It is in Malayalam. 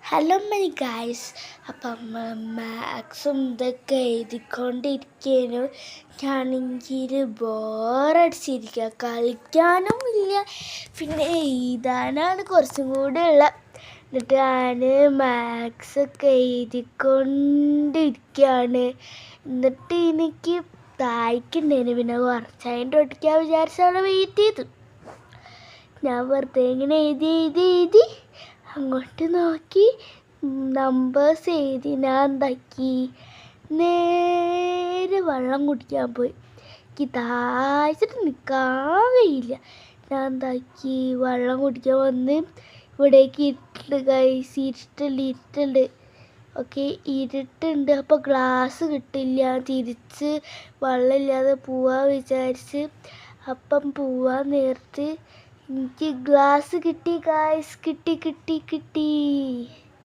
Hello my guys. അപ്പം മാത്സും ഇതൊക്കെ എഴുതിക്കൊണ്ടിരിക്കുന്നു. ഞാനെങ്കിൽ ബോറടിച്ചിരിക്കുക, കളിക്കാനും ഇല്ല, പിന്നെ എഴുതാനാണ് കുറച്ചും കൂടെ ഉള്ളത്. എന്നിട്ട് ഞാൻ മാത്സൊക്കെ എഴുതിക്കൊണ്ടിരിക്കുകയാണ്. എന്നിട്ട് എനിക്ക് തായ്ക്കുണ്ടായിരുന്നു, പിന്നെ കുറച്ചതിൻ്റെ ഒട്ടിക്കാൻ വിചാരിച്ചാണ് വെയിറ്റ് ചെയ്ത്. ഞാൻ വെറുതെ ഇങ്ങനെ എഴുതി അങ്ങോട്ട് നോക്കി നമ്പേഴ്സ് എഴുതി. ഞാൻ എന്താക്കി, നേരെ വെള്ളം കുടിക്കാൻ പോയി. എനിക്ക് ദാഹിച്ചിട്ട് നിൽക്കാൻ കഴിയില്ല. ഞാൻ എന്താക്കി, വെള്ളം കുടിക്കാൻ വന്ന് ഇവിടേക്ക് ഇരുട്ടുണ്ട്. ഓക്കെ, ഇരുട്ടുണ്ട്. അപ്പോൾ ഗ്ലാസ് കിട്ടില്ല. തിരിച്ച് വെള്ളമില്ലാതെ പോവാൻ വിചാരിച്ച് അപ്പം പോവാൻ നേരത്ത് എനിക്ക് ഗ്ലാസ് കിട്ടി ഗായ്സ്. കിട്ടി.